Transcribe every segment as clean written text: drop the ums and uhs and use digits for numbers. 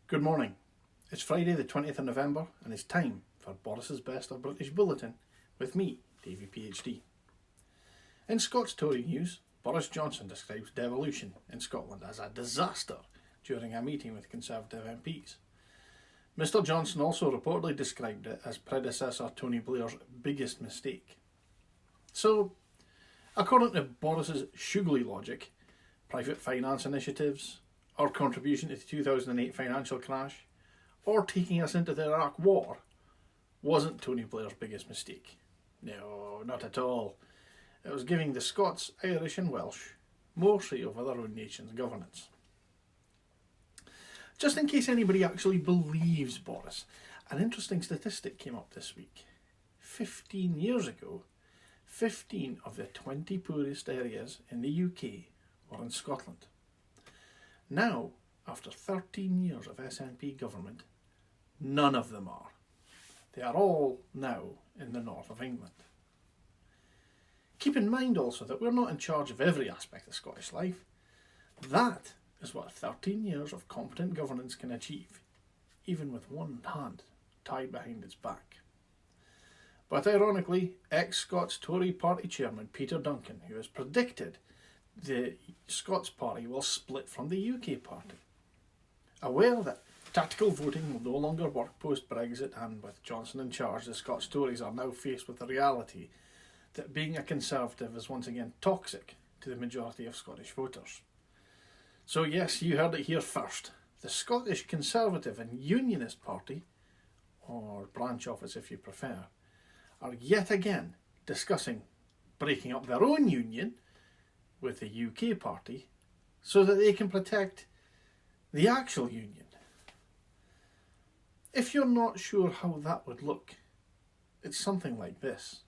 Good morning. It's Friday the 20th of November and it's time for Boris's Best of British Bulletin with me, DaviePHD. In Scots Tory news, Boris Johnson describes devolution in Scotland as a disaster during a meeting with Conservative MPs. Mr Johnson also reportedly described it as predecessor Tony Blair's biggest mistake. So, according to Boris's Shugly logic, private finance initiatives, our contribution to the 2008 financial crash, or taking us into the Iraq War, wasn't Tony Blair's biggest mistake. No, not at all. It was giving the Scots, Irish and Welsh more say over their own nation's governance. Just in case anybody actually believes Boris, an interesting statistic came up this week. 15 years ago, 15 of the 20 poorest areas in the UK were in Scotland. Now, after 13 years of SNP government, none of them are. They are all now in the north of England. Keep in mind also that we're not in charge of every aspect of Scottish life. That is what 13 years of competent governance can achieve, even with one hand tied behind its back. But ironically, ex-Scots Tory party chairman Peter Duncan, who has predicted the Scots party will split from the UK party, aware that tactical voting will no longer work post-Brexit, and with Johnson in charge, the Scots Tories are now faced with the reality that being a Conservative is once again toxic to the majority of Scottish voters. So yes, you heard it here first. The Scottish Conservative and Unionist Party, or branch office if you prefer, are yet again discussing breaking up their own union with the UK party so that they can protect the actual union. If you're not sure how that would look, it's something like this.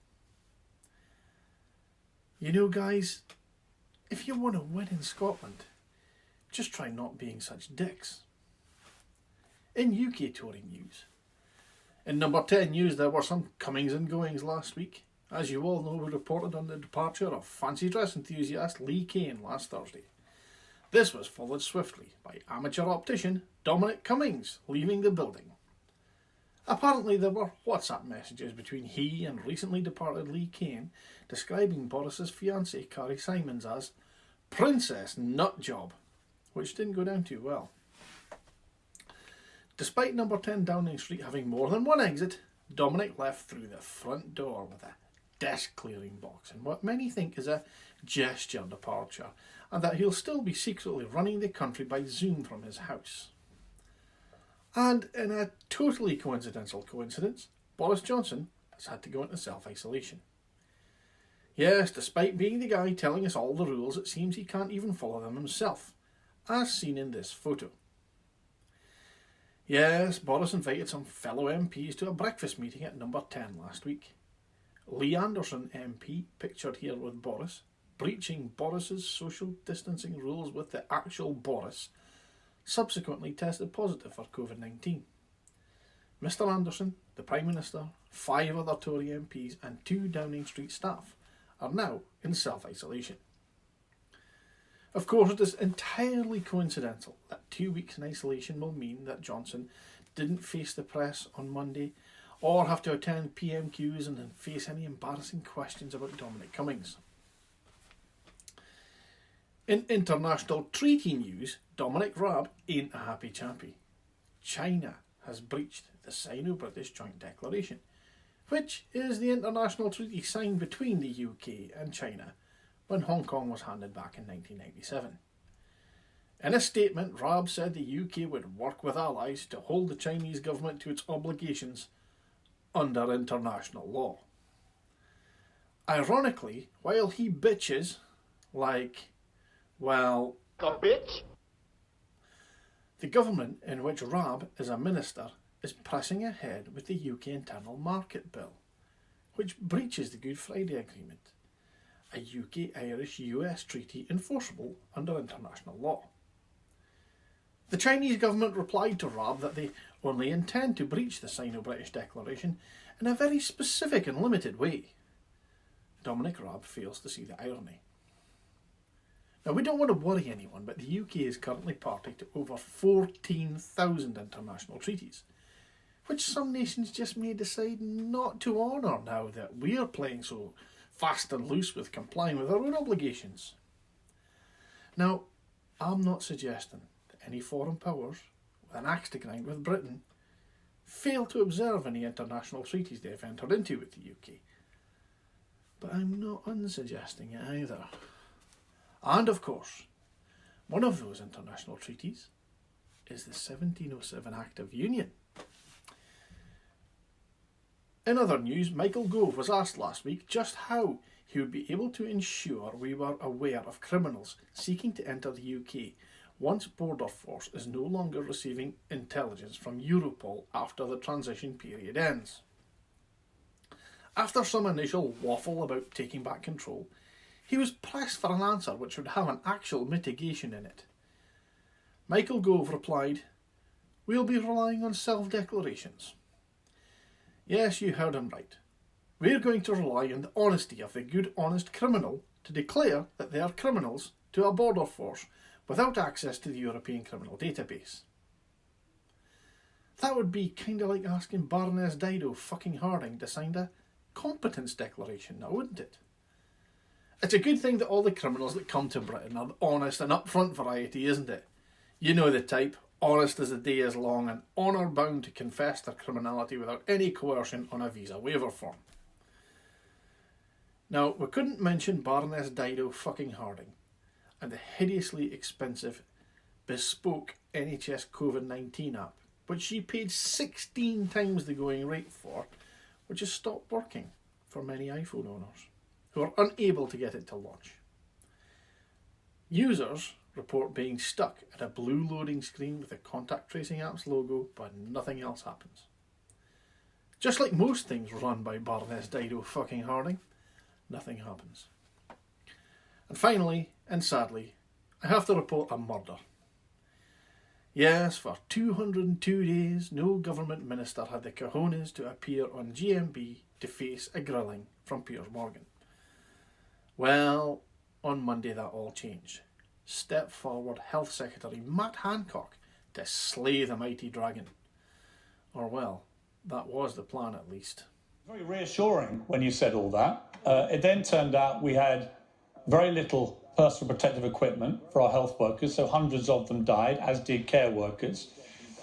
You know, guys, if you want to win in Scotland, just try not being such dicks. In UK Tory news, in number 10 news, there were some comings and goings last week. As you all know, we reported on the departure of fancy dress enthusiast Lee Kane last Thursday. This was followed swiftly by amateur optician Dominic Cummings leaving the building. Apparently there were WhatsApp messages between he and recently departed Lee Kane describing Boris's fiancée Carrie Simons as Princess Nutjob, which didn't go down too well. Despite number 10 Downing Street having more than one exit, Dominic left through the front door with a desk clearing box in what many think is a gesture departure, and that he'll still be secretly running the country by Zoom from his house. And in a totally coincidental coincidence, Boris Johnson has had to go into self-isolation. Yes, despite being the guy telling us all the rules, it seems he can't even follow them himself, as seen in this photo. Yes, Boris invited some fellow MPs to a breakfast meeting at number 10 last week. Lee Anderson MP, pictured here with Boris, breaching Boris's social distancing rules with the actual Boris, subsequently tested positive for COVID-19. Mr Anderson, the Prime Minister, 5 other Tory MPs and 2 Downing Street staff are now in self-isolation. Of course, it is entirely coincidental that 2 weeks in isolation will mean that Johnson didn't face the press on Monday or have to attend PMQs and then face any embarrassing questions about Dominic Cummings. In international treaty news, Dominic Raab ain't a happy chappy. China has breached the Sino-British Joint Declaration, which is the international treaty signed between the UK and China when Hong Kong was handed back in 1997. In a statement, Raab said the UK would work with allies to hold the Chinese government to its obligations under international law. Ironically, while he bitches like, well, a bitch, the government in which Raab is a minister is pressing ahead with the UK Internal Market Bill, which breaches the Good Friday Agreement, a UK-Irish-US treaty enforceable under international law. The Chinese government replied to Raab that they only intend to breach the Sino-British Declaration in a very specific and limited way. Dominic Raab fails to see the irony. Now, we don't want to worry anyone, but the UK is currently party to over 14,000 international treaties, which some nations just may decide not to honour now that we're playing so fast and loose with complying with our own obligations. Now, I'm not suggesting that any foreign powers, with an axe to grind with Britain, fail to observe any international treaties they've entered into with the UK. But I'm not unsuggesting it either. And of course, one of those international treaties is the 1707 Act of Union. In other news, Michael Gove was asked last week just how he would be able to ensure we were aware of criminals seeking to enter the UK once Border Force is no longer receiving intelligence from Europol after the transition period ends. After some initial waffle about taking back control, he was pressed for an answer which would have an actual mitigation in it. Michael Gove replied, "We'll be relying on self-declarations." Yes, you heard him right. We're going to rely on the honesty of the good, honest criminal to declare that they are criminals to a border force without access to the European criminal database. That would be kind of like asking Baroness Dido fucking Harding to sign a competence declaration now, wouldn't it? It's a good thing that all the criminals that come to Britain are the honest and upfront variety, isn't it? You know the type, honest as the day is long and honour bound to confess their criminality without any coercion on a visa waiver form. Now, we couldn't mention Baroness Dido fucking Harding and the hideously expensive bespoke NHS COVID-19 app, which she paid 16 times the going rate for, which has stopped working for many iPhone owners who are unable to get it to launch. Users report being stuck at a blue loading screen with the contact tracing app's logo, but nothing else happens. Just like most things run by Baroness Dido fucking Harding, nothing happens. And finally, and sadly, I have to report a murder. Yes, for 202 days, no government minister had the cojones to appear on GMB to face a grilling from Piers Morgan. Well, on Monday that all changed. Step forward Health Secretary Matt Hancock to slay the mighty dragon. Or well, that was the plan at least. Very reassuring when you said all that. It then turned out we had very little personal protective equipment for our health workers, so hundreds of them died, as did care workers.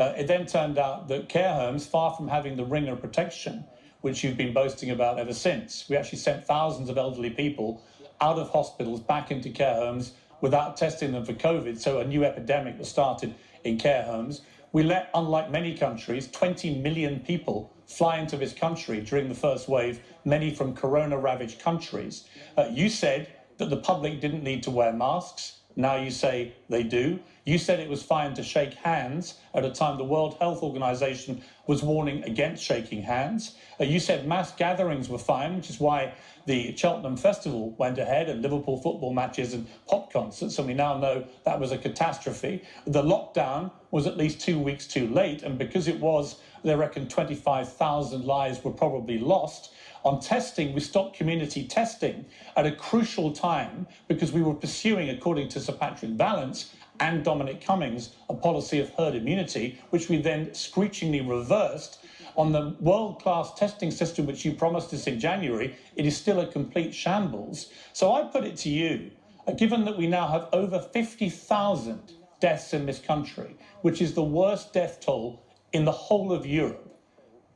It then turned out that care homes, far from having the ring of protection, which you've been boasting about ever since, we actually sent thousands of elderly people out of hospitals back into care homes without testing them for COVID, so a new epidemic was started in care homes. We let, unlike many countries, 20 million people fly into this country during the first wave, many from corona-ravaged countries. You said that the public didn't need to wear masks. Now you say they do. You said it was fine to shake hands at a time the World Health Organization was warning against shaking hands. You said mass gatherings were fine, which is why the Cheltenham Festival went ahead and Liverpool football matches and pop concerts, and we now know that was a catastrophe. The lockdown was at least 2 weeks too late, and because it was, they reckon 25,000 lives were probably lost. On testing, we stopped community testing at a crucial time because we were pursuing, according to Sir Patrick Vallance and Dominic Cummings, a policy of herd immunity, which we then screechingly reversed. On the world-class testing system which you promised us in January, it is still a complete shambles. So I put it to you, given that we now have over 50,000 deaths in this country, which is the worst death toll in the whole of Europe,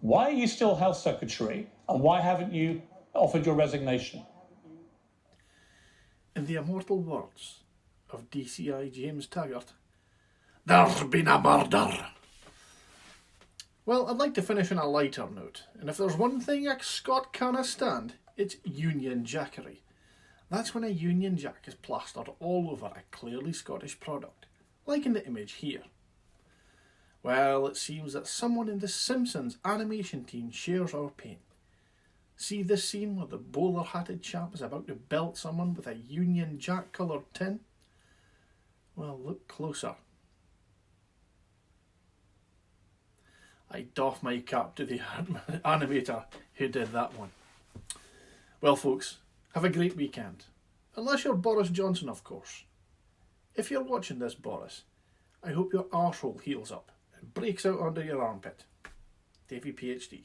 why are you still Health Secretary, and why haven't you offered your resignation? In the immortal words of DCI James Taggart, there's been a murder. Well, I'd like to finish on a lighter note, and if there's one thing a Scot canna stand, it's Union Jackery. That's when a Union Jack is plastered all over a clearly Scottish product, like in the image here. Well, it seems that someone in the Simpsons animation team shares our pain. See this scene where the bowler-hatted chap is about to belt someone with a Union Jack coloured tin? Well, look closer. I doff my cap to the animator who did that one. Well, folks, have a great weekend. Unless you're Boris Johnson, of course. If you're watching this, Boris, I hope your arsehole heals up and breaks out under your armpit. DaviePHD.